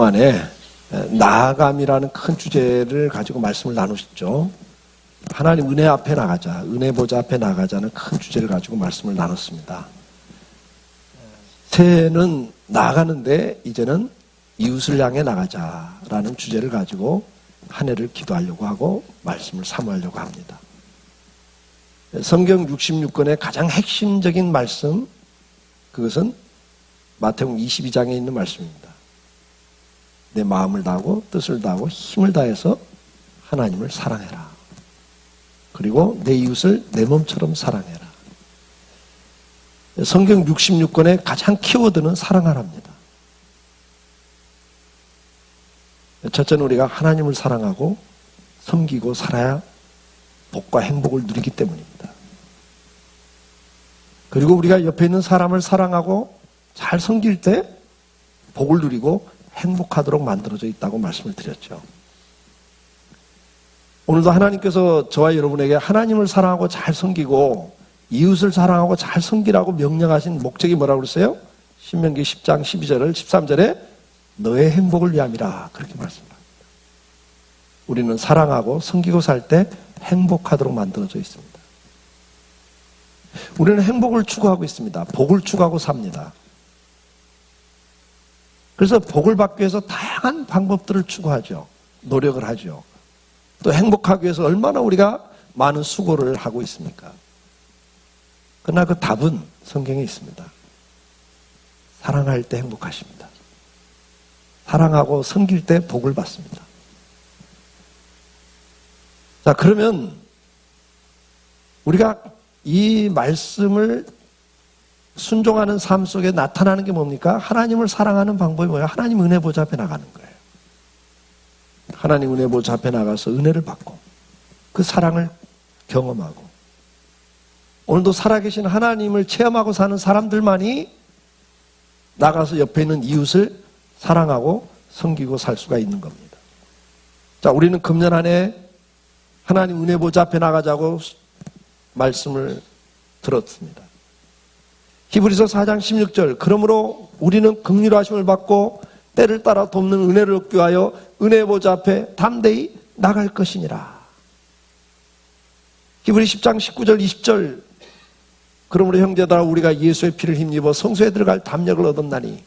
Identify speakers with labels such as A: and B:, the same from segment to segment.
A: 동안에 나아감이라는 큰 주제를 가지고 말씀을 나누셨죠. 하나님 은혜 앞에 나가자, 은혜 보좌 앞에 나가자는 큰 주제를 가지고 말씀을 나눴습니다. 새해는 나아가는데 이제는 이웃을 향해 나가자라는 주제를 가지고 한 해를 기도하려고 하고 말씀을 사모하려고 합니다. 성경 66권의 가장 핵심적인 말씀, 그것은 마태복음 22장에 있는 말씀입니다. 내 마음을 다하고 뜻을 다하고 힘을 다해서 하나님을 사랑해라. 그리고 내 이웃을 내 몸처럼 사랑해라. 성경 66권의 가장 키워드는 사랑하랍니다. 첫째는 우리가 하나님을 사랑하고 섬기고 살아야 복과 행복을 누리기 때문입니다. 그리고 우리가 옆에 있는 사람을 사랑하고 잘 섬길 때 복을 누리고 행복하도록 만들어져 있다고 말씀을 드렸죠. 오늘도 하나님께서 저와 여러분에게 하나님을 사랑하고 잘 섬기고 이웃을 사랑하고 잘 섬기라고 명령하신 목적이 뭐라고 그랬어요? 신명기 10장 12절을 13절에 너의 행복을 위함이라 그렇게 말씀합니다. 우리는 사랑하고 섬기고 살 때 행복하도록 만들어져 있습니다. 우리는 행복을 추구하고 있습니다. 복을 추구하고 삽니다. 그래서 복을 받기 위해서 다양한 방법들을 추구하죠. 노력을 하죠. 또 행복하기 위해서 얼마나 우리가 많은 수고를 하고 있습니까? 그러나 그 답은 성경에 있습니다. 사랑할 때 행복하십니다. 사랑하고 섬길 때 복을 받습니다. 자, 그러면 우리가 이 말씀을 순종하는 삶 속에 나타나는 게 뭡니까? 하나님을 사랑하는 방법이 뭐예요? 하나님 은혜 보좌 앞에 나가는 거예요. 하나님 은혜 보좌 앞에 나가서 은혜를 받고 그 사랑을 경험하고 오늘도 살아계신 하나님을 체험하고 사는 사람들만이 나가서 옆에 있는 이웃을 사랑하고 섬기고 살 수가 있는 겁니다. 자, 우리는 금년 한 해 하나님 은혜 보좌 앞에 나가자고 말씀을 들었습니다. 히브리서 4장 16절 그러므로 우리는 긍휼하심을 받고 때를 따라 돕는 은혜를 얻기 위하여 은혜 보좌 앞에 담대히 나갈 것이니라. 히브리 10장 19절 20절 그러므로 형제들아 우리가 예수의 피를 힘입어 성소에 들어갈 담력을 얻었나니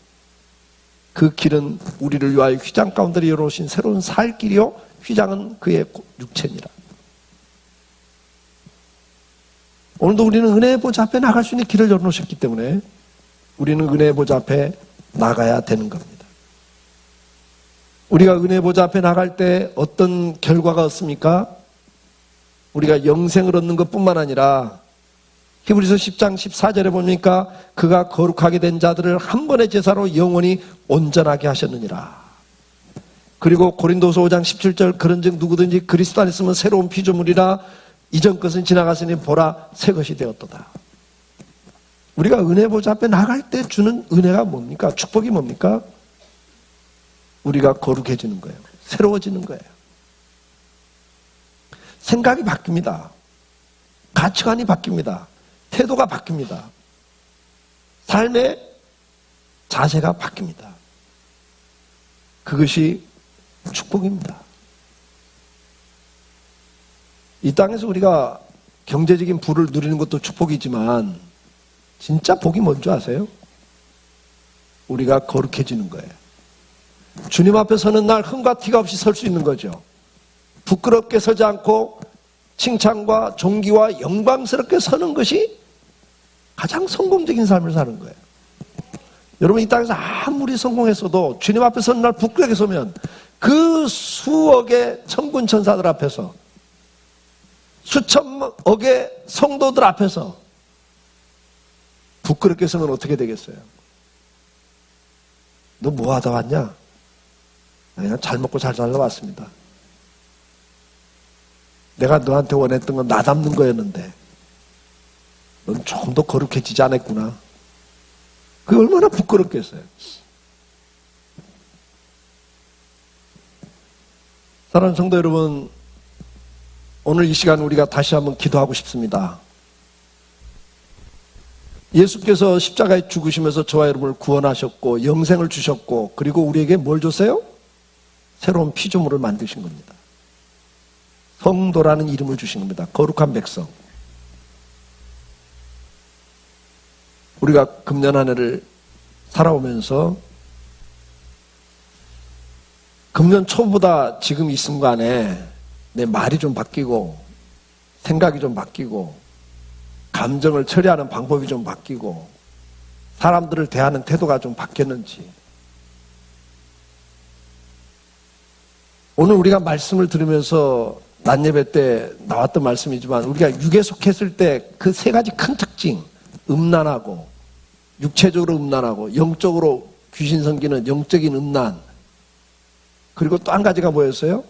A: 그 길은 우리를 위하여 휘장 가운데 열어오신 새로운 살 길이요 휘장은 그의 육체니라. 오늘도 우리는 은혜의 보좌 앞에 나갈 수 있는 길을 열어놓으셨기 때문에 우리는 은혜의 보좌 앞에 나가야 되는 겁니다. 우리가 은혜의 보좌 앞에 나갈 때 어떤 결과가 없습니까? 우리가 영생을 얻는 것뿐만 아니라 히브리서 10장 14절에 보니까 그가 거룩하게 된 자들을 한 번의 제사로 영원히 온전하게 하셨느니라. 그리고 고린도서 5장 17절 그런즉 누구든지 그리스도 안에 있으면 새로운 피조물이라 이전 것은 지나갔으니 보라 새 것이 되었도다. 우리가 은혜 보좌 앞에 나갈 때 주는 은혜가 뭡니까? 축복이 뭡니까? 우리가 거룩해지는 거예요. 새로워지는 거예요. 생각이 바뀝니다. 가치관이 바뀝니다. 태도가 바뀝니다. 삶의 자세가 바뀝니다. 그것이 축복입니다. 이 땅에서 우리가 경제적인 부를 누리는 것도 축복이지만 진짜 복이 뭔지 아세요? 우리가 거룩해지는 거예요. 주님 앞에 서는 날 흠과 티가 없이 설 수 있는 거죠. 부끄럽게 서지 않고 칭찬과 존귀와 영광스럽게 서는 것이 가장 성공적인 삶을 사는 거예요. 여러분 이 땅에서 아무리 성공했어도 주님 앞에 서는 날 부끄럽게 서면 그 수억의 천군 천사들 앞에서 수천억의 성도들 앞에서 부끄럽게 서면 어떻게 되겠어요? 너 뭐 하다 왔냐? 그냥 잘 먹고 잘 살다 왔습니다. 내가 너한테 원했던 건 나 닮는 거였는데 넌 조금 더 거룩해지지 않았구나. 그게 얼마나 부끄럽겠어요. 사랑하는 성도 여러분, 오늘 이 시간 우리가 다시 한번 기도하고 싶습니다. 예수께서 십자가에 죽으시면서 저와 여러분을 구원하셨고 영생을 주셨고, 그리고 우리에게 뭘 줬어요? 새로운 피조물을 만드신 겁니다. 성도라는 이름을 주신 겁니다. 거룩한 백성. 우리가 금년 한 해를 살아오면서 금년 초보다 지금 이 순간에 내 말이 좀 바뀌고 생각이 좀 바뀌고 감정을 처리하는 방법이 좀 바뀌고 사람들을 대하는 태도가 좀 바뀌었는지, 오늘 우리가 말씀을 들으면서 낮 예배 때 나왔던 말씀이지만 우리가 육에 속했을 때 그 세 가지 큰 특징, 음란하고 육체적으로 음란하고 영적으로 귀신 섬기는 영적인 음란, 그리고 또 한 가지가 뭐였어요?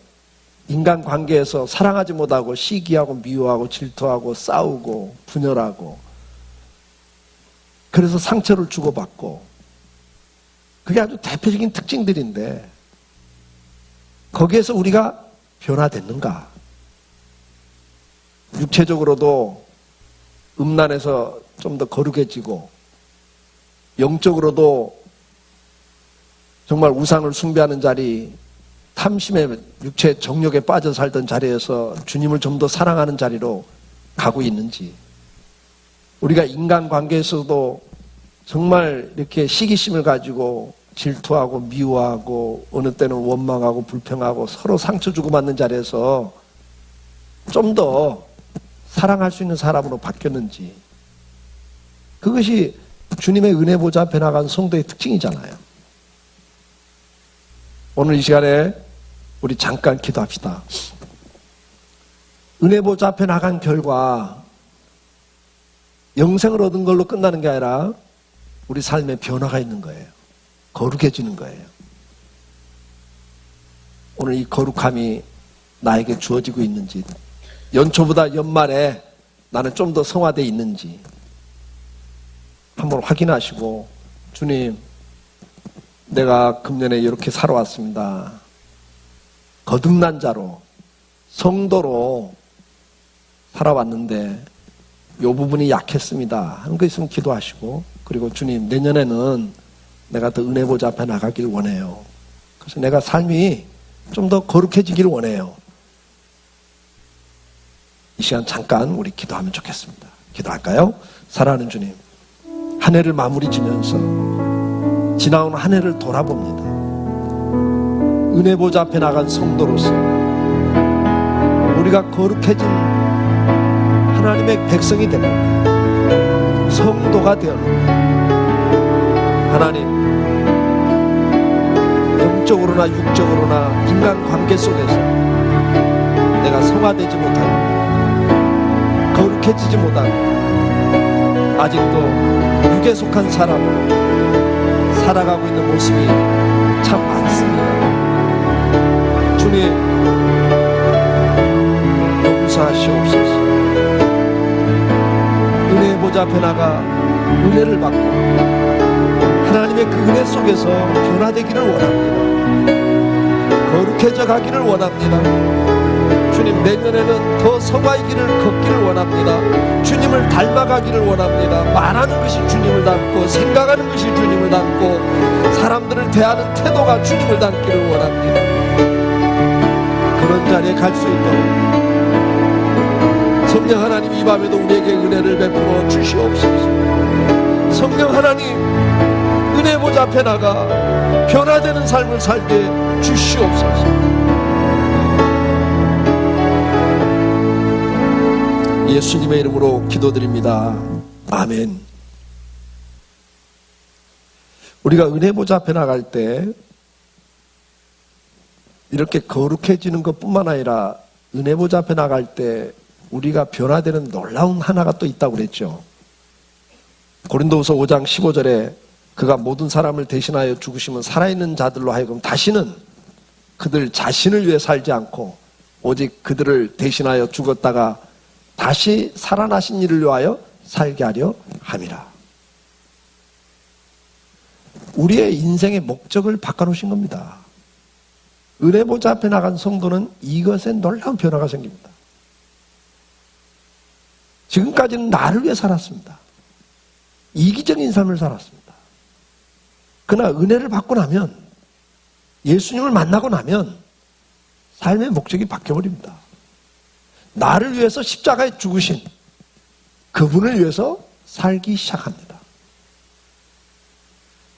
A: 인간관계에서 사랑하지 못하고 시기하고 미워하고 질투하고 싸우고 분열하고, 그래서 상처를 주고받고, 그게 아주 대표적인 특징들인데 거기에서 우리가 변화됐는가? 육체적으로도 음란에서 좀 더 거룩해지고 영적으로도 정말 우상을 숭배하는 자리, 탐심의 육체 정욕에 빠져 살던 자리에서 주님을 좀 더 사랑하는 자리로 가고 있는지, 우리가 인간관계에서도 정말 이렇게 시기심을 가지고 질투하고 미워하고 어느 때는 원망하고 불평하고 서로 상처 주고받는 자리에서 좀 더 사랑할 수 있는 사람으로 바뀌었는지, 그것이 주님의 은혜 보좌 앞에 나간 성도의 특징이잖아요. 오늘 이 시간에 우리 잠깐 기도합시다. 은혜 보좌 앞에 나간 결과 영생을 얻은 걸로 끝나는 게 아니라 우리 삶에 변화가 있는 거예요. 거룩해지는 거예요. 오늘 이 거룩함이 나에게 주어지고 있는지, 연초보다 연말에 나는 좀 더 성화되어 있는지 한번 확인하시고, 주님, 내가 금년에 이렇게 살아왔습니다. 거듭난 자로, 성도로 살아왔는데 이 부분이 약했습니다 하는 거 있으면 기도하시고, 그리고 주님, 내년에는 내가 더 은혜 보좌 앞에 나가길 원해요. 그래서 내가 삶이 좀 더 거룩해지길 원해요. 이 시간 잠깐 우리 기도하면 좋겠습니다. 기도할까요? 사랑하는 주님, 한 해를 마무리 지면서 지나온 한 해를 돌아봅니다. 은혜 보좌 앞에 나간 성도로서 우리가 거룩해진 하나님의 백성이 되었는데, 성도가 되었는데, 하나님, 영적으로나 육적으로나 인간관계 속에서 내가 성화되지 못하고 거룩해지지 못하고 아직도 육에 속한 사람으로 살아가고 있는 모습이 참 많습니다. 주님, 용서하시옵소서. 은혜의 보좌 앞에 나가 은혜를 받고 하나님의 그 은혜 속에서 변화되기를 원합니다. 거룩해져 가기를 원합니다. 주님, 내년에는 더 성화의 길을 걷기를 원합니다. 주님을 닮아가기를 원합니다. 말하는 것이 주님을 닮고 생각하는 것이 주님을 닮고 사람들을 대하는 태도가 주님을 닮기를 원합니다. 그런 자리에 갈 수 있도록 성령 하나님, 이 밤에도 우리에게 은혜를 베풀어 주시옵소서. 성령 하나님, 은혜 보좌 앞에 나가 변화되는 삶을 살게 주시옵소서. 예수님의 이름으로 기도드립니다. 아멘. 우리가 은혜 보좌 앞에 나갈 때 이렇게 거룩해지는 것뿐만 아니라 은혜 보좌 앞에 나갈 때 우리가 변화되는 놀라운 하나가 또 있다고 그랬죠. 고린도후서 5장 15절에 그가 모든 사람을 대신하여 죽으시면 살아있는 자들로 하여금 다시는 그들 자신을 위해 살지 않고 오직 그들을 대신하여 죽었다가 다시 살아나신 이를 위하여 살게 하려 함이라. 우리의 인생의 목적을 바꿔놓으신 겁니다. 은혜 보좌 앞에 나간 성도는 이것에 놀라운 변화가 생깁니다. 지금까지는 나를 위해 살았습니다. 이기적인 삶을 살았습니다. 그러나 은혜를 받고 나면, 예수님을 만나고 나면 삶의 목적이 바뀌어버립니다. 나를 위해서 십자가에 죽으신 그분을 위해서 살기 시작합니다.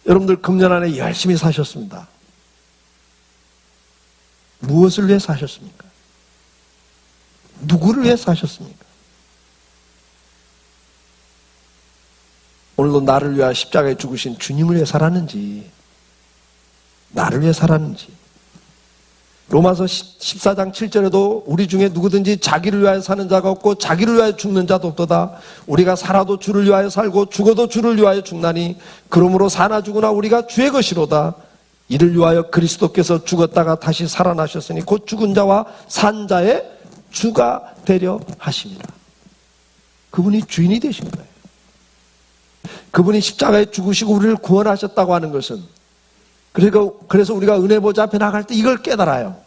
A: 여러분들 금년 안에 열심히 사셨습니다. 무엇을 위해 사셨습니까? 누구를 위해 사셨습니까? 오늘도 나를 위하여 십자가에 죽으신 주님을 위해 살았는지, 나를 위해 살았는지. 로마서 14장 7절에도 우리 중에 누구든지 자기를 위하여 사는 자가 없고 자기를 위하여 죽는 자도 없도다. 우리가 살아도 주를 위하여 살고 죽어도 주를 위하여 죽나니 그러므로 사나 죽으나 우리가 주의 것이로다. 이를 위하여 그리스도께서 죽었다가 다시 살아나셨으니 곧 죽은 자와 산 자의 주가 되려 하십니다. 그분이 주인이 되신 거예요. 그분이 십자가에 죽으시고 우리를 구원하셨다고 하는 것은, 그래서 우리가 은혜 보좌 앞에 나갈 때 이걸 깨달아요.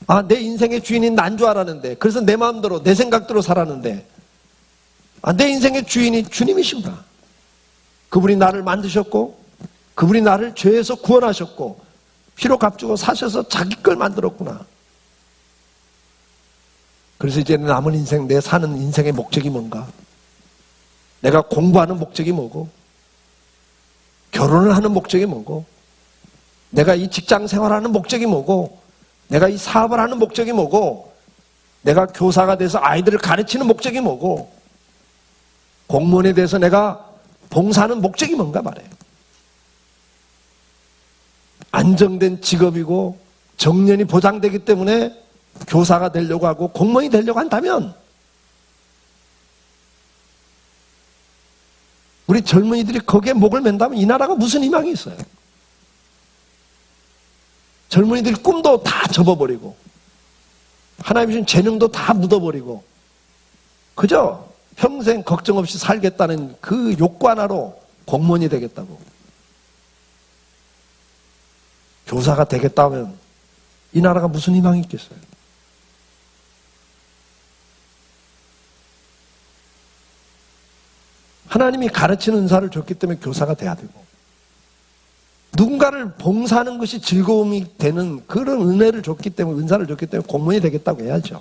A: 아, 내 인생의 주인인 난 줄 알았는데, 그래서 내 마음대로 내 생각대로 살았는데, 내 인생의 주인이 주님이시구나. 그분이 나를 만드셨고 그분이 나를 죄에서 구원하셨고 피로 값주고 사셔서 자기 걸 만들었구나. 그래서 이제 남은 인생, 내 사는 인생의 목적이 뭔가? 내가 공부하는 목적이 뭐고, 결혼을 하는 목적이 뭐고, 내가 이 직장 생활하는 목적이 뭐고, 내가 이 사업을 하는 목적이 뭐고, 내가 교사가 돼서 아이들을 가르치는 목적이 뭐고, 공무원에 대해서 내가 봉사하는 목적이 뭔가 말해요. 안정된 직업이고 정년이 보장되기 때문에 교사가 되려고 하고 공무원이 되려고 한다면, 우리 젊은이들이 거기에 목을 맨다면 이 나라가 무슨 희망이 있어요? 젊은이들이 꿈도 다 접어버리고 하나님 주신 재능도 다 묻어버리고 그저 평생 걱정 없이 살겠다는 그 욕구 하나로 공무원이 되겠다고, 교사가 되겠다 하면 이 나라가 무슨 희망이 있겠어요? 하나님이 가르치는 은사를 줬기 때문에 교사가 돼야 되고, 누군가를 봉사하는 것이 즐거움이 되는 그런 은혜를 줬기 때문에, 은사를 줬기 때문에 공무원이 되겠다고 해야죠.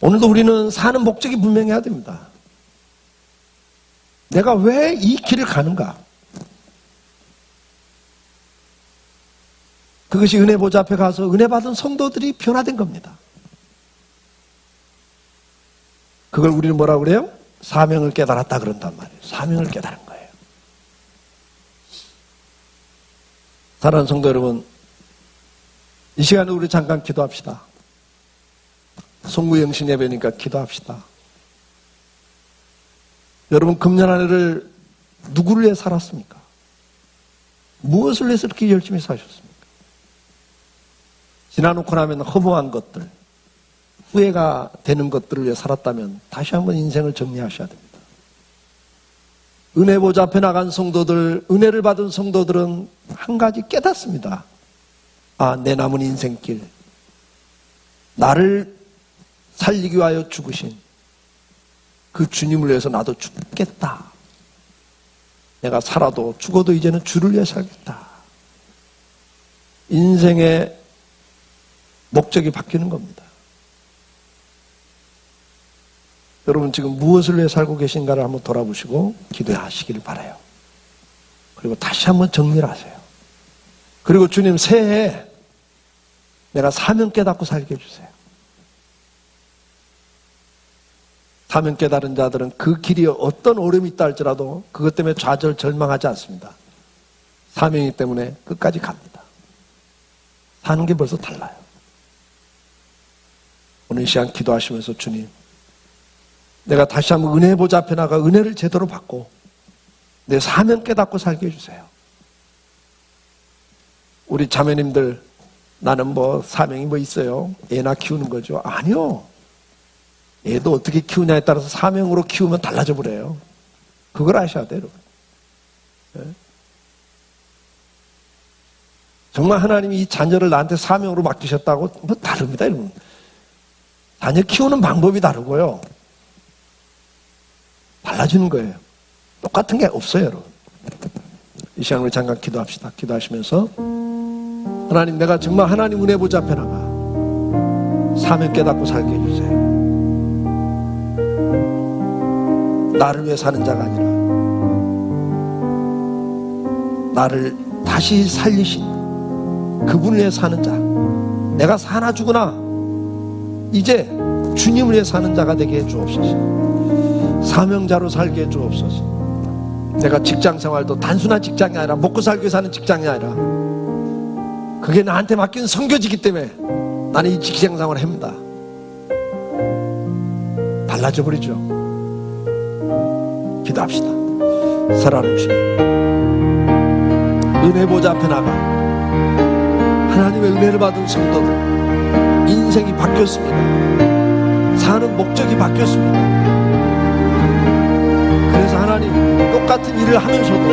A: 오늘도 우리는 사는 목적이 분명해야 됩니다. 내가 왜 이 길을 가는가? 그것이 은혜 보좌 앞에 가서 은혜 받은 성도들이 변화된 겁니다. 그걸 우리는 뭐라고 그래요? 사명을 깨달았다 그런단 말이에요. 사명을 깨달은 거예요. 사랑하는 성도 여러분, 이 시간에 우리 잠깐 기도합시다. 송구영신 예배니까 기도합시다. 여러분, 금년 한 해를 누구를 위해 살았습니까? 무엇을 위해서 이렇게 열심히 사셨습니까? 지나놓고 나면 허무한 것들, 후회가 되는 것들을 위해 살았다면 다시 한번 인생을 정리하셔야 됩니다. 은혜 보좌 앞에 나간 성도들, 은혜를 받은 성도들은 한 가지 깨닫습니다. 아, 내 남은 인생길, 나를 살리기 위하여 죽으신 그 주님을 위해서 나도 죽겠다. 내가 살아도 죽어도 이제는 주를 위해 살겠다. 인생의 목적이 바뀌는 겁니다. 여러분, 지금 무엇을 위해 살고 계신가를 한번 돌아보시고 기도하시길 바라요. 그리고 다시 한번 정리를 하세요. 그리고 주님, 새해에 내가 사명 깨닫고 살게 해주세요. 사명 깨달은 자들은 그 길이 어떤 어려움이 있다 할지라도 그것 때문에 좌절, 절망하지 않습니다. 사명이기 때문에 끝까지 갑니다. 사는 게 벌써 달라요. 오늘 이 시간 기도하시면서, 주님, 내가 다시 한번 은혜 보좌 앞에 나가 은혜를 제대로 받고 내 사명 깨닫고 살게 해주세요. 우리 자매님들, 나는 뭐 사명이 뭐 있어요? 애나 키우는 거죠? 아니요. 애도 어떻게 키우냐에 따라서 사명으로 키우면 달라져 버려요. 그걸 아셔야 돼요, 여러분. 네? 정말 하나님이 이 자녀를 나한테 사명으로 맡기셨다고 뭐 다릅니다, 여러분. 자녀 키우는 방법이 다르고요. 달라지는 거예요. 똑같은 게 없어요, 여러분. 이 시간 우리 잠깐 기도합시다. 기도하시면서 하나님, 내가 정말 하나님 은혜 보좌 앞에 나가 사명 깨닫고 살게 해주세요. 나를 위해 사는 자가 아니라 나를 다시 살리신 그분을 위해 사는 자, 내가 사나 죽으나 이제 주님을 위해 사는 자가 되게 해 주옵소서. 사명자로 살게 해 주옵소서. 내가 직장 생활도 단순한 직장이 아니라 먹고 살기 위해 사는 직장이 아니라 그게 나한테 맡긴 선교지기 때문에 나는 이 직장 생활을 합니다. 달라져 버리죠. 기도합시다. 사랑하는 주님, 은혜 보좌 앞에 나가 하나님의 은혜를 받은 성도들 인생이 바뀌었습니다. 사는 목적이 바뀌었습니다. 그래서 하나님, 똑같은 일을 하면서도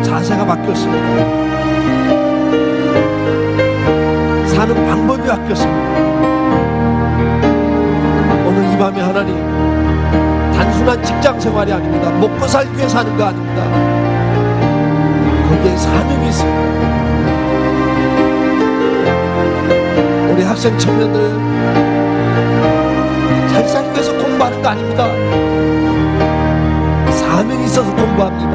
A: 자세가 바뀌었습니다. 사는 방법이 바뀌었습니다. 오늘 이 밤에 하나님, 단순한 직장 생활이 아닙니다. 먹고 살기 위해 사는 거 아닙니다. 거기에 사명이 있습니다. 우리 학생 청년들 잘 살기 위해서 공부하는 거 아닙니다. 사명이 있어서 공부합니다.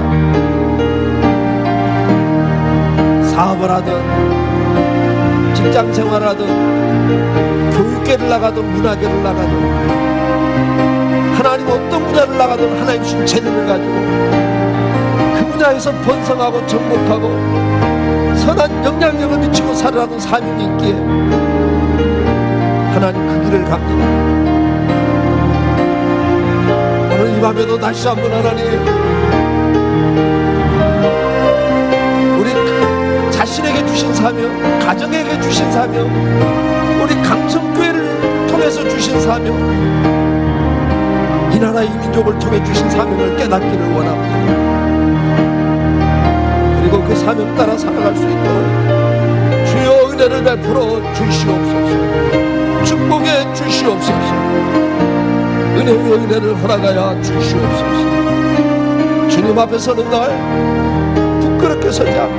A: 사업을 하든 직장 생활을 하든 교육계를 나가든 문화계를 나가든 하나님 어떤 분야를 나가든 하나님 주신 재능을 가지고 그 분야에서 번성하고 정복하고 선한 영향력을 미치고 살아가는 사명이 있기에 하나님 그 길을 갑니다. 오늘 이 밤에도 다시 한번 하나님, 우리 자신에게 주신 사명, 가정에게 주신 사명, 우리 강성교회를 통해서 주신 사명, 이 나라 이 민족을 통해 주신 사명을 깨닫기를 원합니다. 그리고 그 사명 따라 살아갈 수 있도록 주여 은혜를 베풀어 주시옵소서. 축복해 주시옵소서. 은혜의 은혜를 허락하여 주시옵소서. 주님 앞에 서는 날 부끄럽게 서지 않고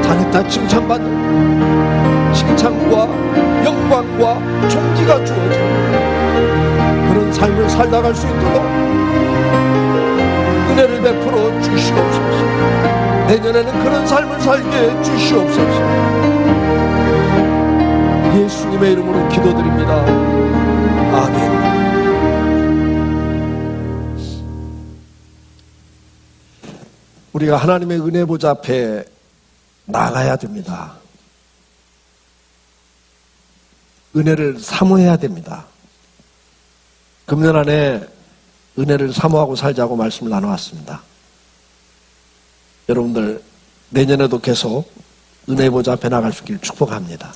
A: 잘했다 칭찬받는 칭찬과 영광과 존귀가 주어지는 그런 삶을 살아갈 수 있도록 은혜를 베풀어 주시옵소서. 내년에는 그런 삶을 살게 해 주시옵소서. 예수님의 이름으로 기도드립니다. 아멘. 우리가 하나님의 은혜 보좌 앞에 나가야 됩니다. 은혜를 사모해야 됩니다. 금년 안에 은혜를 사모하고 살자고 말씀을 나눠왔습니다. 여러분들 내년에도 계속 은혜 보좌 앞에 나갈 수 있기를 축복합니다.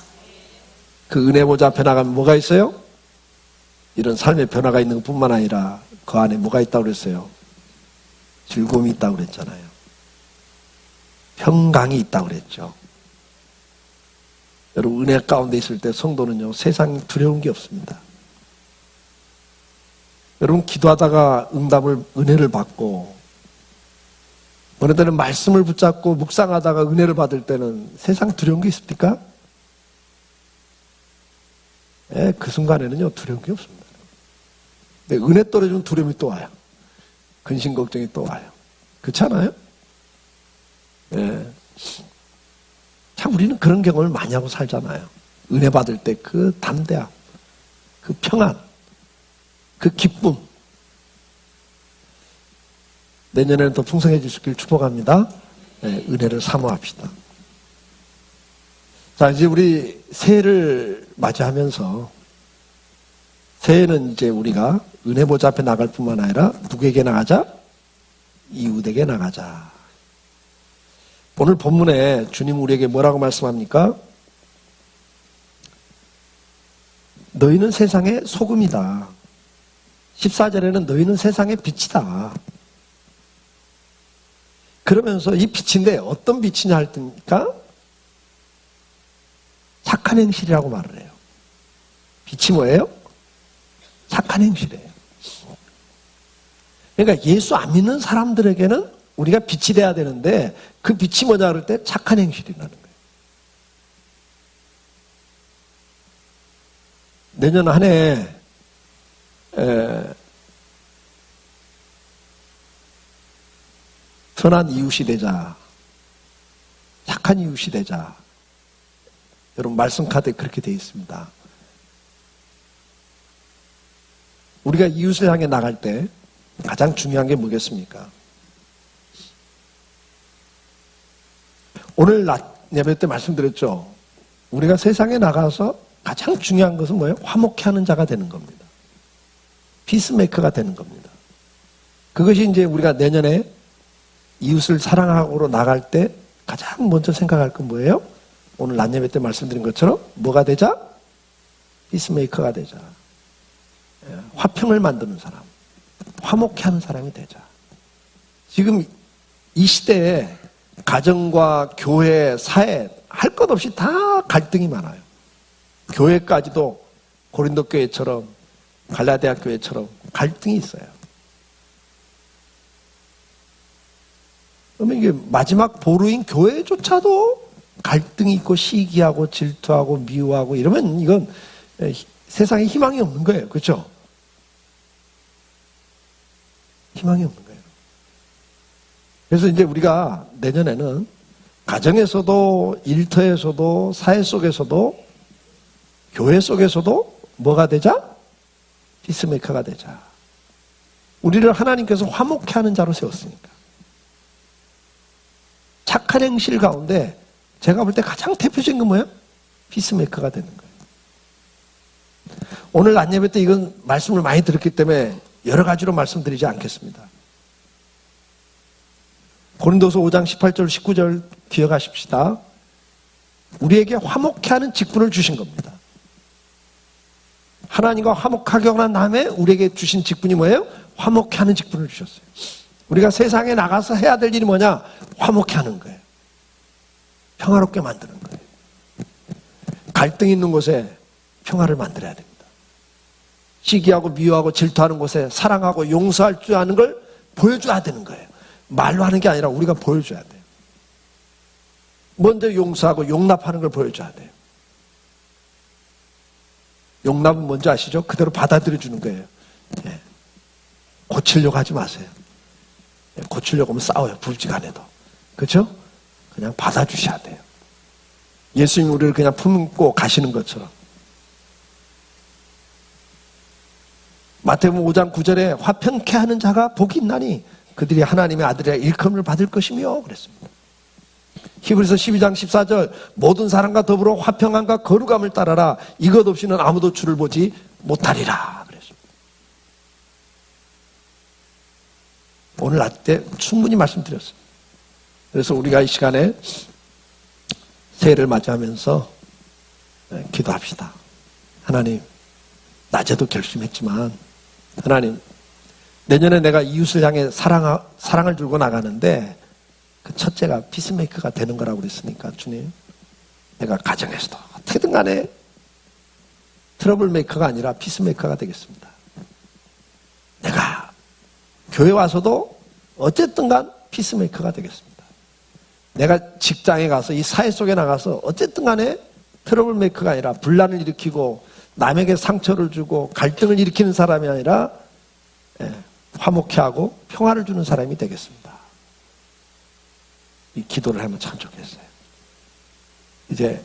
A: 그 은혜 보좌 앞에 나가면 뭐가 있어요? 이런 삶의 변화가 있는 것뿐만 아니라 그 안에 뭐가 있다고 그랬어요? 즐거움이 있다고 그랬잖아요. 평강이 있다고 그랬죠. 여러분 은혜 가운데 있을 때 성도는요, 세상이 두려운 게 없습니다. 여러분 기도하다가 응답을, 은혜를 받고 어느 때는 말씀을 붙잡고 묵상하다가 은혜를 받을 때는 세상 두려운 게 있습니까? 그 순간에는요 두려운 게 없습니다. 근데 은혜 떨어지면 두려움이 또 와요. 근심 걱정이 또 와요. 그렇지 않아요? 참 우리는 그런 경험을 많이 하고 살잖아요. 은혜 받을 때 그 담대함, 그 평안, 그 기쁨. 내년에는 더 풍성해질 수 있길 축복합니다. 은혜를 사모합시다. 자, 이제 우리 새해를 맞이하면서 새해는 이제 우리가 은혜 보좌 앞에 나갈 뿐만 아니라 누구에게 나가자? 이웃에게 나가자. 오늘 본문에 주님 우리에게 뭐라고 말씀합니까? 너희는 세상의 소금이다. 14절에는 너희는 세상의 빛이다. 그러면서 이 빛인데 어떤 빛이냐 할 때니까 착한 행실이라고 말을 해요. 빛이 뭐예요? 착한 행실이에요. 그러니까 예수 안 믿는 사람들에게는 우리가 빛이 돼야 되는데 그 빛이 뭐냐 그럴 때 착한 행실이라는 거예요. 내년 한 해 선한 이웃이 되자. 착한 이웃이 되자. 여러분 말씀 카드에 그렇게 되어 있습니다. 우리가 이웃을 향해 나갈 때 가장 중요한 게 뭐겠습니까? 오늘 낮 예배 때 말씀드렸죠. 우리가 세상에 나가서 가장 중요한 것은 뭐예요? 화목케 하는 자가 되는 겁니다. 피스메이커가 되는 겁니다. 그것이 이제 우리가 내년에 이웃을 사랑하고로 나갈 때 가장 먼저 생각할 건 뭐예요? 오늘 낮 예배 때 말씀드린 것처럼 뭐가 되자? 피스메이커가 되자. 화평을 만드는 사람, 화목케 하는 사람이 되자. 지금 이 시대에 가정과 교회, 사회 할 것 없이 다 갈등이 많아요. 교회까지도 고린도 교회처럼 갈라디아 교회처럼 갈등이 있어요. 그러면 이게 마지막 보루인 교회조차도 갈등이 있고 시기하고 질투하고 미워하고 이러면 이건 세상에 희망이 없는 거예요. 그렇죠? 희망이 없는 거예요. 그래서 이제 우리가 내년에는 가정에서도 일터에서도 사회 속에서도 교회 속에서도 뭐가 되자? 피스메이커가 되자. 우리를 하나님께서 화목케 하는 자로 세웠으니까. 착한 행실 가운데 제가 볼 때 가장 대표적인 건 뭐예요? 피스메이커가 되는 거예요. 오늘 낮 예배 때 이건 말씀을 많이 들었기 때문에 여러 가지로 말씀드리지 않겠습니다. 고린도서 5장 18절 19절 기억하십시다. 우리에게 화목케 하는 직분을 주신 겁니다. 하나님과 화목하게 한 다음에 우리에게 주신 직분이 뭐예요? 화목케 하는 직분을 주셨어요. 우리가 세상에 나가서 해야 될 일이 뭐냐? 화목케 하는 거예요. 평화롭게 만드는 거예요. 갈등 있는 곳에 평화를 만들어야 됩니다. 시기하고 미워하고 질투하는 곳에 사랑하고 용서할 줄 아는 걸 보여줘야 되는 거예요. 말로 하는 게 아니라 우리가 보여줘야 돼요. 먼저 용서하고 용납하는 걸 보여줘야 돼요. 용납은 뭔지 아시죠? 그대로 받아들여 주는 거예요. 예. 고치려고 하지 마세요. 예. 고치려고 하면 싸워요. 불지간에도. 그렇죠? 그냥 받아주셔야 돼요. 예수님이 우리를 그냥 품고 가시는 것처럼. 마태복음 5장 9절에 화평케 하는 자가 복이 있나니 그들이 하나님의 아들이라 일컬음을 받을 것이며 그랬습니다. 히브리서 12장 14절 모든 사람과 더불어 화평함과 거룩함을 따라라 이것 없이는 아무도 주를 보지 못하리라 그랬습니다. 오늘 낮 때 충분히 말씀드렸어요. 그래서 우리가 이 시간에 새해를 맞이하면서 기도합시다. 하나님, 낮에도 결심했지만 하나님, 내년에 내가 이웃을 향해 사랑을 들고 나가는데 그 첫째가 피스메이커가 되는 거라고 그랬으니까 주님, 내가 가정에서도 어떻게든 간에 트러블 메이커가 아니라 피스메이커가 되겠습니다. 내가 교회 와서도 어쨌든 간 피스메이커가 되겠습니다. 내가 직장에 가서 이 사회 속에 나가서 어쨌든 간에 트러블 메이커가 아니라 분란을 일으키고 남에게 상처를 주고 갈등을 일으키는 사람이 아니라 화목케 하고 평화를 주는 사람이 되겠습니다. 이 기도를 하면 참 좋겠어요. 이제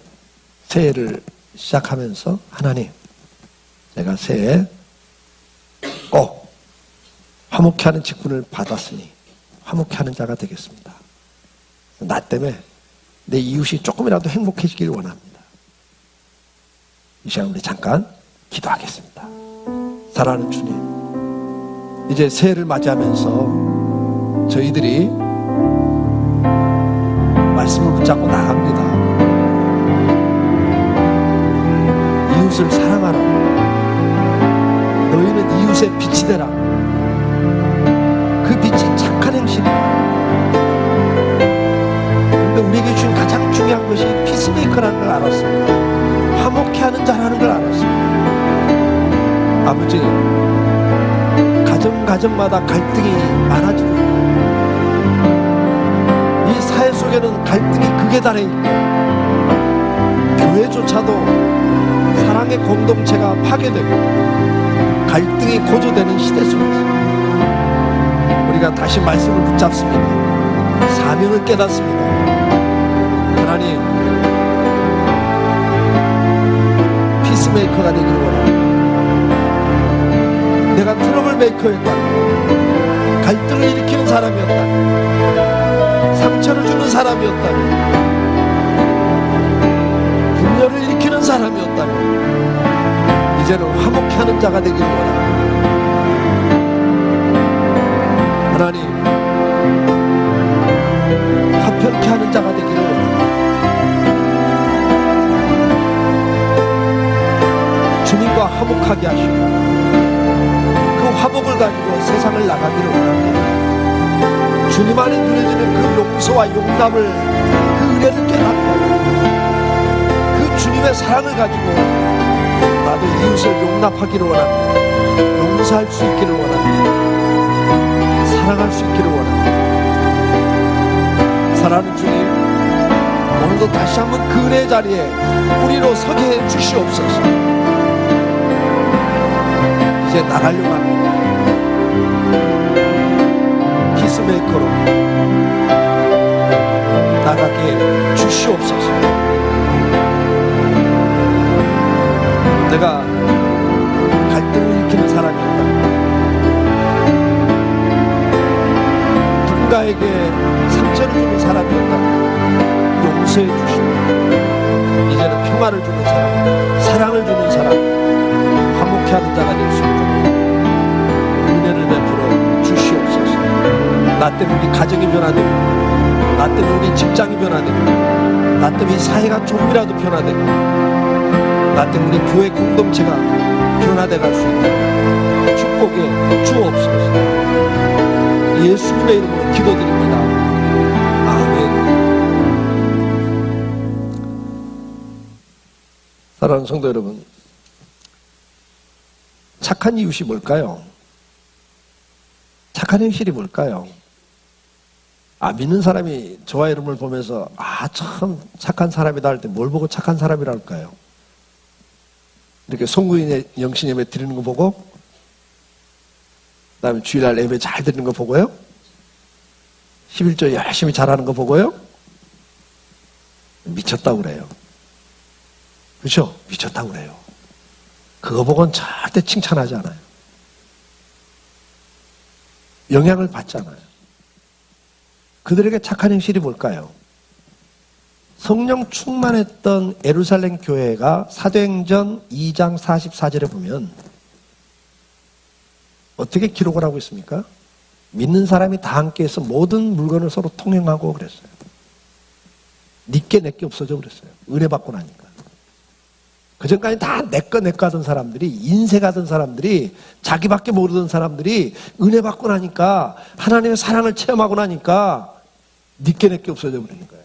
A: 새해를 시작하면서 하나님, 내가 새해에 꼭 화목케 하는 직분을 받았으니 화목케 하는 자가 되겠습니다. 나 때문에 내 이웃이 조금이라도 행복해지길 원합니다. 이 시간 우리 잠깐 기도하겠습니다. 사랑하는 주님, 이제 새해를 맞이하면서 저희들이 말씀을 붙잡고 나갑니다. 이웃을 사랑하라. 너희는 이웃의 빛이 되라. 그 빛이 착한 행실이다. 그런데 우리에게 주신 가장 중요한 것이 피스메이커라는 걸 알았습니다. 하는 자라는 걸 알았습니다. 아버지, 가정마다 갈등이 많아지고 있고, 이 사회 속에는 갈등이 극에 달해 있고, 교회조차도 사랑의 공동체가 파괴되고 갈등이 고조되는 시대 속에서 우리가 다시 말씀을 붙잡습니다. 사명을 깨닫습니다. 하나님, 피스메이커가 되기를 원합니다. 내가 트러블 메이커였다면, 갈등을 일으키는 사람이었다면, 상처를 주는 사람이었다면, 분열을 일으키는 사람이었다면, 이제는 화목케 하는 자가 되기를 원합니다. 하나님, 화평케 하는 자가 되기를 원합니다. 주님과 화목하게 하시고 그 화목을 가지고 세상을 나가기를 원합니다. 주님 안에 누려지는 그 용서와 용납을, 그 은혜를 깨닫고 그 주님의 사랑을 가지고 나도 이웃을 용납하기를 원합니다. 용서할 수 있기를 원합니다. 사랑할 수 있기를 원합니다. 사랑하는 주님, 오늘도 다시 한번 그 은혜의 자리에 우리로 서게 해 주시옵소서. 이제 나가려고 합니다. 피스메이커로 나가게 주시옵소서. 내가 갈등을 일으키는 사람이었다, 누군가에게 상처를 주는 사람이었다, 용서해 주시고 이제는 평화를 주는 사람, 사랑을 주는 사람, 화목케 하는 자가 될 수 있도록 은혜를 베풀어 주시옵소서. 나 때문에 우리 가정이 변화되고, 나 때문에 우리 직장이 변화되고, 나 때문에 이 사회가 조금이라도 변화되고, 나 때문에 우리 교회 공동체가 변화돼 갈 수 있도록 축복해 주옵소서. 예수님의 이름으로 기도드립니다. 아멘. 사랑하는 성도 여러분, 착한 이웃이 뭘까요? 착한 현실이 뭘까요? 믿는 사람이 저와 여러분을 보면서 참 착한 사람이다 할 때 뭘 보고 착한 사람이라 할까요? 이렇게 송구인의 영신 예배 드리는 거 보고, 그 다음에 주일날 예배 잘 드리는 거 보고요, 11조 열심히 잘하는 거 보고요, 미쳤다고 그래요. 그렇죠? 미쳤다고 그래요. 그거 보고는 절대 칭찬하지 않아요. 영향을 받잖아요. 그들에게 착한 행실이 뭘까요? 성령 충만했던 예루살렘 교회가 사도행전 2장 44절에 보면 어떻게 기록을 하고 있습니까? 믿는 사람이 다 함께해서 모든 물건을 서로 통행하고 그랬어요. 니께 내게 없어져 그랬어요. 은혜 받고 나니까. 그전까지 다 내꺼 하던 사람들이, 인색하던 사람들이, 자기밖에 모르던 사람들이 은혜 받고 나니까, 하나님의 사랑을 체험하고 나니까 니께 내게 없어져 버리는 거예요.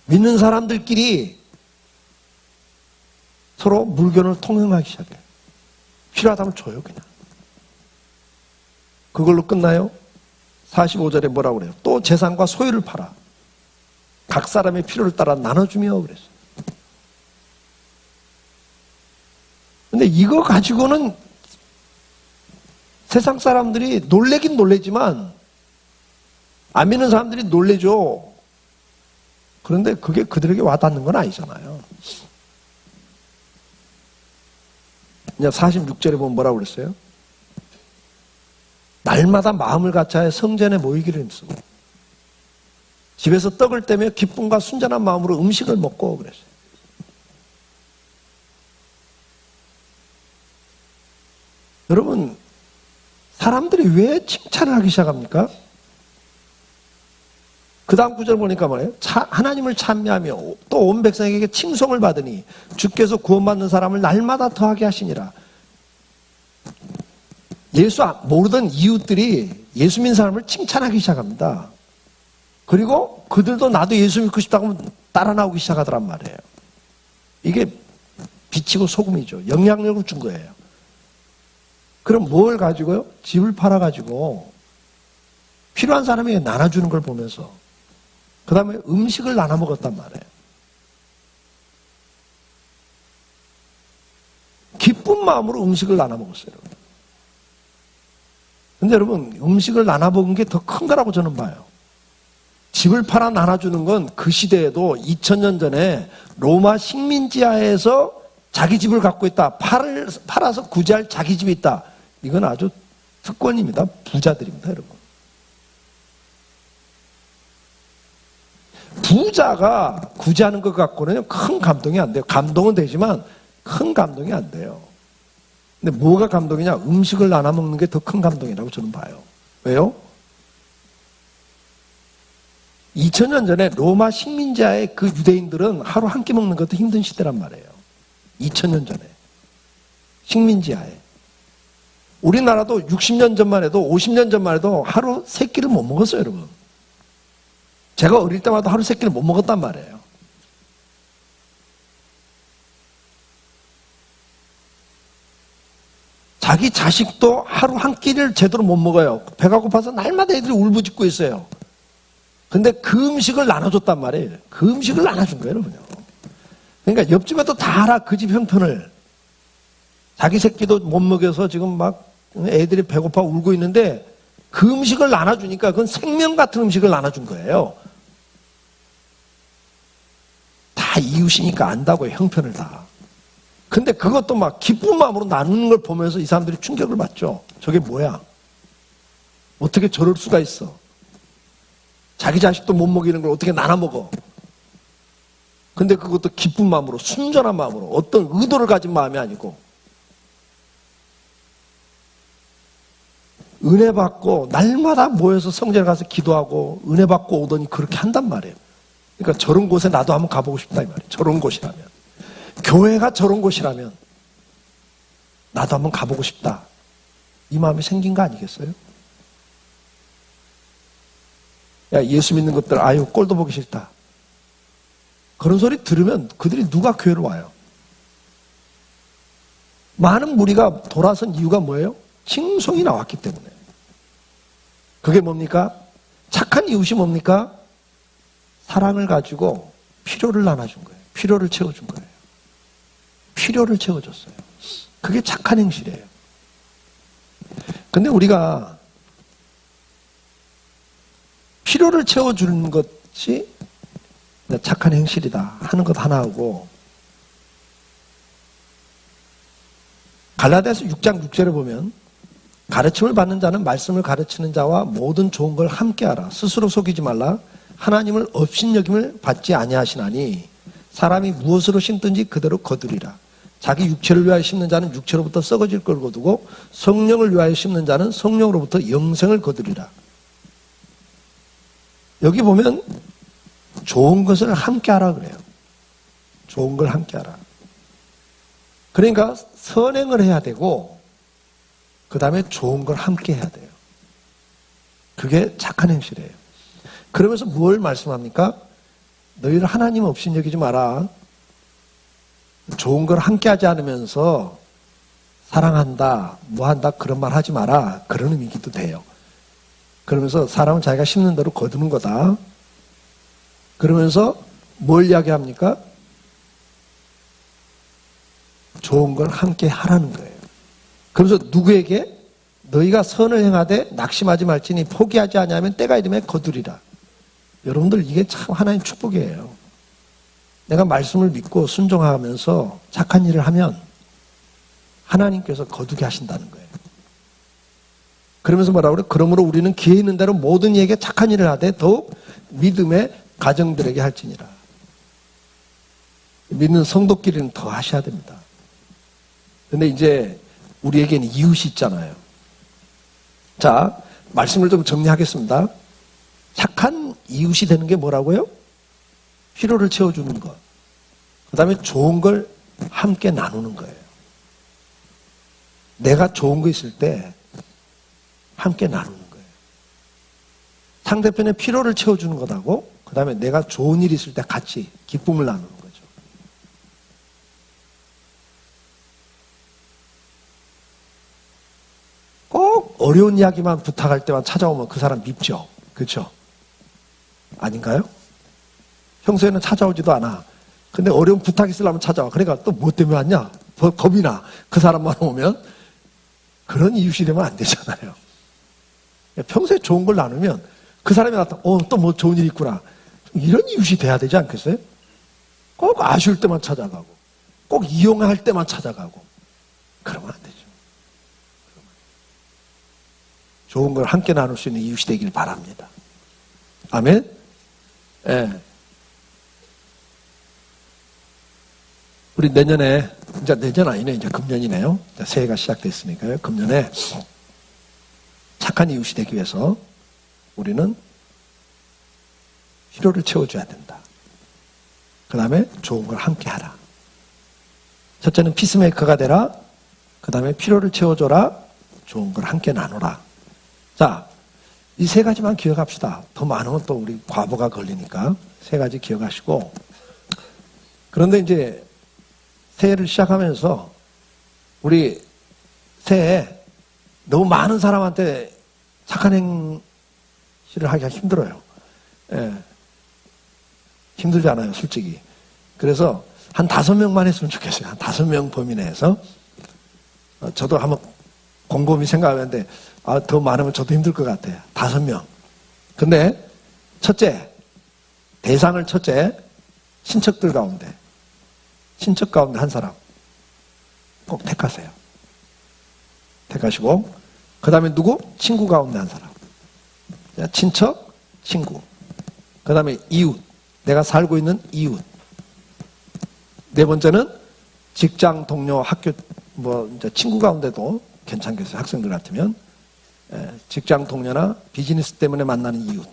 A: 믿는 사람들끼리 서로 물건을 통행하기 시작해요. 필요하다면 줘요, 그냥. 그걸로 끝나요? 45절에 뭐라고 그래요? 또 재산과 소유를 팔아 각 사람의 필요를 따라 나눠주며 그랬어요. 근데 이거 가지고는 세상 사람들이 놀래긴 놀래지만, 안 믿는 사람들이 놀래죠. 그런데 그게 그들에게 와닿는 건 아니잖아요. 이제 46절에 보면 뭐라고 그랬어요? 날마다 마음을 같이하여 성전에 모이기를 힘쓰고 집에서 떡을 떼며 기쁨과 순전한 마음으로 음식을 먹고 그랬어요. 여러분, 사람들이 왜 칭찬을 하기 시작합니까? 그 다음 구절 보니까 뭐예요? 하나님을 찬미하며 또 온 백성에게 칭송을 받으니 주께서 구원받는 사람을 날마다 더하게 하시니라. 예수 모르던 이웃들이 예수 믿는 사람을 칭찬하기 시작합니다. 그리고 그들도 나도 예수 믿고 싶다고 하면 따라 나오기 시작하더란 말이에요. 이게 빛이고 소금이죠. 영향력을 준 거예요. 그럼 뭘 가지고요? 집을 팔아가지고 필요한 사람에게 나눠주는 걸 보면서 그 다음에 음식을 나눠 먹었단 말이에요. 기쁜 마음으로 음식을 나눠 먹었어요. 근데 여러분, 음식을 나눠 먹은 게 더 큰 거라고 저는 봐요. 집을 팔아 나눠주는 건 그 시대에도 2000년 전에 로마 식민지하에서 자기 집을 갖고 있다. 팔아서 구제할 자기 집이 있다. 이건 아주 특권입니다. 부자들입니다, 여러분. 부자가 구제하는 것 갖고는 큰 감동이 안 돼요. 감동은 되지만 큰 감동이 안 돼요. 근데 뭐가 감동이냐? 음식을 나눠 먹는 게 더 큰 감동이라고 저는 봐요. 왜요? 2000년 전에 로마 식민지하의 그 유대인들은 하루 한 끼 먹는 것도 힘든 시대란 말이에요. 2000년 전에. 식민지하에. 우리나라도 60년 전만 해도 50년 전만 해도 하루 세 끼를 못 먹었어요, 여러분. 제가 어릴 때마다 하루 세 끼를 못 먹었단 말이에요. 자기 자식도 하루 한 끼를 제대로 못 먹어요. 배가 고파서 날마다 애들이 울부짖고 있어요. 근데 그 음식을 나눠줬단 말이에요. 그 음식을 나눠준 거예요, 여러분요. 그러니까 옆집에도 다 알아, 그 집 형편을. 자기 새끼도 못 먹여서 지금 막 애들이 배고파 울고 있는데 그 음식을 나눠주니까 그건 생명 같은 음식을 나눠준 거예요. 다 이웃이니까 안다고요, 형편을 다. 근데 그것도 막 기쁜 마음으로 나누는 걸 보면서 이 사람들이 충격을 받죠. 저게 뭐야? 어떻게 저럴 수가 있어? 자기 자식도 못 먹이는 걸 어떻게 나눠 먹어? 근데 그것도 기쁜 마음으로, 순전한 마음으로, 어떤 의도를 가진 마음이 아니고 은혜 받고 날마다 모여서 성전에 가서 기도하고 은혜 받고 오더니 그렇게 한단 말이에요. 그러니까 저런 곳에 나도 한번 가보고 싶다 이 말이에요. 저런 곳이라면. 교회가 저런 곳이라면 나도 한번 가보고 싶다. 이 마음이 생긴 거 아니겠어요? 야, 예수 믿는 것들 아유 꼴도 보기 싫다. 그런 소리 들으면 그들이 누가 교회로 와요? 많은 무리가 돌아선 이유가 뭐예요? 칭송이 나왔기 때문에. 그게 뭡니까? 착한 이웃이 뭡니까? 사랑을 가지고 필요를 나눠준 거예요. 필요를 채워준 거예요. 필요를 채워줬어요. 그게 착한 행실이에요. 근데 우리가 필요를 채워주는 것이 착한 행실이다 하는 것 하나하고 갈라디아서 6장 6절에 보면 가르침을 받는 자는 말씀을 가르치는 자와 모든 좋은 걸 함께하라. 스스로 속이지 말라. 하나님을 업신여김을 받지 아니하시나니 사람이 무엇으로 심든지 그대로 거두리라. 자기 육체를 위하여 심는 자는 육체로부터 썩어질 걸 거두고 성령을 위하여 심는 자는 성령으로부터 영생을 거두리라. 여기 보면 좋은 것을 함께하라 그래요. 좋은 걸 함께하라. 그러니까 선행을 해야 되고 그 다음에 좋은 걸 함께 해야 돼요. 그게 착한 행실이에요. 그러면서 뭘 말씀합니까? 너희를 하나님 없인 여기지 마라. 좋은 걸 함께 하지 않으면서 사랑한다, 뭐한다 그런 말 하지 마라. 그런 의미기도 돼요. 그러면서 사람은 자기가 심는 대로 거두는 거다. 그러면서 뭘 이야기합니까? 좋은 걸 함께 하라는 거예요. 그러면서 누구에게? 너희가 선을 행하되 낙심하지 말지니 포기하지 아니하면 때가 이름에 거두리라. 여러분들 이게 참 하나님 축복이에요. 내가 말씀을 믿고 순종하면서 착한 일을 하면 하나님께서 거두게 하신다는 거예요. 그러면서 뭐라고 그래요? 그러므로 우리는 기회 있는 대로 모든 이에게 착한 일을 하되 더욱 믿음의 가정들에게 할지니라. 믿는 성도끼리는 더 하셔야 됩니다. 근데 이제 우리에게는 이웃이 있잖아요. 자, 말씀을 좀 정리하겠습니다. 착한 이웃이 되는 게 뭐라고요? 필요를 채워주는 것. 그 다음에 좋은 걸 함께 나누는 거예요. 내가 좋은 거 있을 때 함께 나누는 거예요. 상대편의 필요를 채워주는 것하고 그 그 다음에 내가 좋은 일이 있을 때 같이 기쁨을 나누는 거죠. 꼭 어려운 이야기만 부탁할 때만 찾아오면 그 사람 밉죠. 그렇죠? 아닌가요? 평소에는 찾아오지도 않아. 근데 어려운 부탁 있으려면 찾아와. 그러니까 또 뭐 때문에 왔냐? 겁이 나. 그 사람만 오면. 그런 이웃이 되면 안 되잖아요. 평소에 좋은 걸 나누면 그 사람이 나타나, 또 뭐 좋은 일 있구나. 이런 이웃이 돼야 되지 않겠어요? 꼭 아쉬울 때만 찾아가고, 꼭 이용할 때만 찾아가고. 그러면 안 되죠. 좋은 걸 함께 나눌 수 있는 이웃이 되길 바랍니다. 아멘? 예. 우리 내년에, 이제 내년 아니네, 이제 금년이네요. 이제 새해가 시작됐으니까요. 금년에 착한 이웃이 되기 위해서 우리는 필요를 채워줘야 된다. 그 다음에 좋은 걸 함께 하라. 첫째는 피스메이커가 되라. 그 다음에 필요를 채워줘라. 좋은 걸 함께 나누라. 자, 이 세 가지만 기억합시다. 더 많으면 또 우리 과부가 걸리니까 세 가지 기억하시고. 그런데 이제 새해를 시작하면서 우리 새해에 너무 많은 사람한테 착한 행실을 하기가 힘들어요. 예. 힘들잖아요, 솔직히. 그래서 한 5명만 했으면 좋겠어요. 한 5명 범위 내에서. 저도 한번 곰곰이 생각하는데, 더 많으면 저도 힘들 것 같아요. 5명. 근데, 대상을 친척들 가운데, 친척 가운데 한 사람 꼭 택하세요. 택하시고, 그 다음에 누구? 친구 가운데 한 사람. 친척, 친구. 그 다음에 이웃. 내가 살고 있는 이웃. 네 번째는 직장 동료, 학교, 이제 친구 가운데도 괜찮겠어요. 학생들 같으면. 직장 동료나 비즈니스 때문에 만나는 이웃.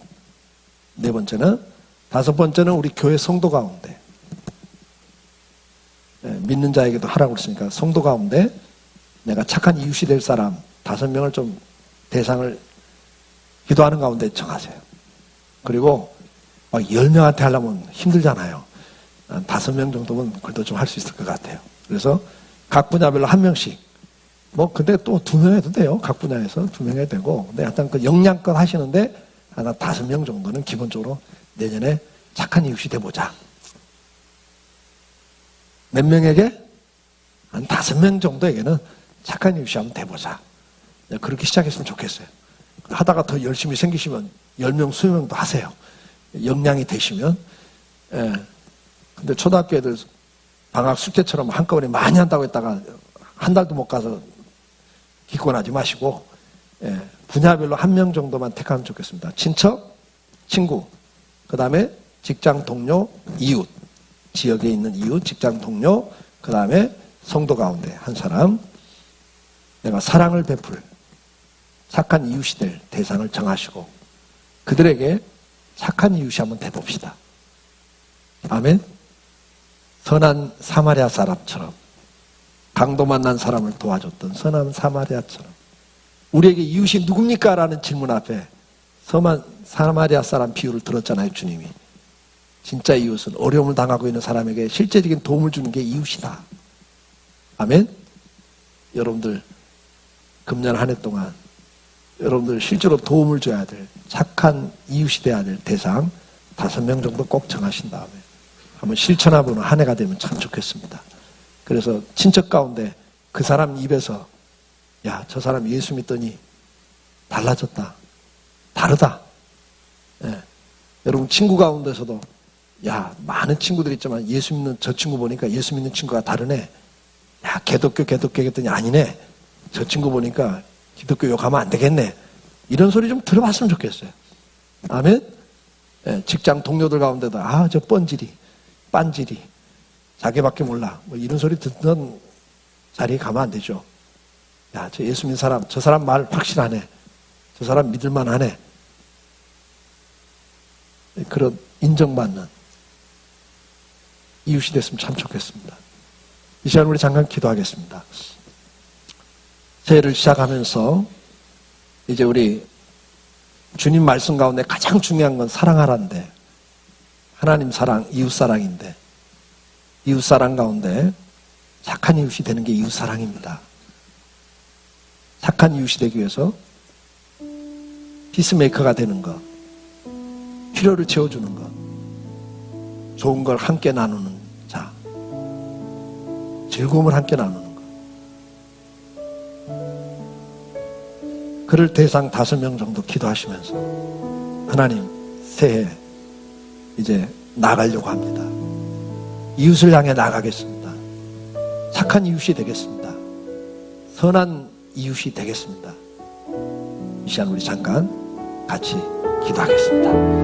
A: 네 번째는, 5번째는 우리 교회 성도 가운데. 믿는 자에게도 하라고 그랬으니까 성도 가운데 내가 착한 이웃이 될 사람 5명을 좀 대상을 기도하는 가운데 정하세요. 그리고 막 10명한테 하려면 힘들잖아요. 한 5명 정도면 그래도 좀 할 수 있을 것 같아요. 그래서 각 분야별로 1명씩. 근데 또 2명 해도 돼요. 각 분야에서 2명 해도 되고. 근데 약간 그 역량껏 하시는데 한 5명 정도는 기본적으로 내년에 착한 이웃이 돼보자. 몇 명에게? 한 5명 정도에게는 착한 이웃이 한번 돼보자. 그렇게 시작했으면 좋겠어요. 하다가 더 열심히 생기시면 10명, 20명도 하세요. 역량이 되시면. 근데 초등학교 애들 방학 숙제처럼 한꺼번에 많이 한다고 했다가 한 달도 못 가서 기권하지 마시고, 분야별로 1명 정도만 택하면 좋겠습니다. 친척, 친구, 그 다음에 직장 동료, 이웃. 지역에 있는 이웃, 직장 동료, 그 다음에 성도 가운데 한 사람, 내가 사랑을 베풀 착한 이웃이 될 대상을 정하시고 그들에게 착한 이웃이 한번 돼봅시다. 아멘. 선한 사마리아 사람처럼 강도 만난 사람을 도와줬던 선한 사마리아처럼 우리에게 이웃이 누굽니까? 라는 질문 앞에 선한 사마리아 사람 비유를 들었잖아요, 주님이. 진짜 이웃은 어려움을 당하고 있는 사람에게 실제적인 도움을 주는 게 이웃이다. 아멘? 여러분들 금년 한 해 동안 여러분들 실제로 도움을 줘야 될 착한 이웃이 돼야 될 대상 5명 정도 꼭 정하신 다음에 한번 실천해보는 한 해가 되면 참 좋겠습니다. 그래서 친척 가운데 그 사람 입에서 야, 저 사람 예수 믿더니 달라졌다. 다르다. 여러분 친구 가운데서도 야, 많은 친구들 있지만 예수 믿는 저 친구 보니까 예수 믿는 친구가 다르네. 야, 개독교 했더니 아니네. 저 친구 보니까 기독교 욕하면 안 되겠네. 이런 소리 좀 들어봤으면 좋겠어요. 아멘? 직장 동료들 가운데도 저 뻔질이, 빤질이, 자기밖에 몰라. 이런 소리 듣는 자리에 가면 안 되죠. 야, 저 예수 믿는 사람, 저 사람 말 확실하네. 저 사람 믿을만하네. 그런 인정받는 이웃이 됐으면 참 좋겠습니다. 이 시간 우리 잠깐 기도하겠습니다. 새해를 시작하면서 이제 우리 주님 말씀 가운데 가장 중요한 건 사랑하라는데 하나님 사랑, 이웃 사랑인데 이웃 사랑 가운데 착한 이웃이 되는 게 이웃 사랑입니다. 착한 이웃이 되기 위해서 피스메이커가 되는 것, 필요를 채워주는 것, 좋은 걸 함께 나누는 자, 즐거움을 함께 나누는 것. 그를 대상 5명 정도 기도하시면서 하나님 새해 이제 나가려고 합니다. 이웃을 향해 나가겠습니다. 착한 이웃이 되겠습니다. 선한 이웃이 되겠습니다. 이 시간 우리 잠깐 같이 기도하겠습니다.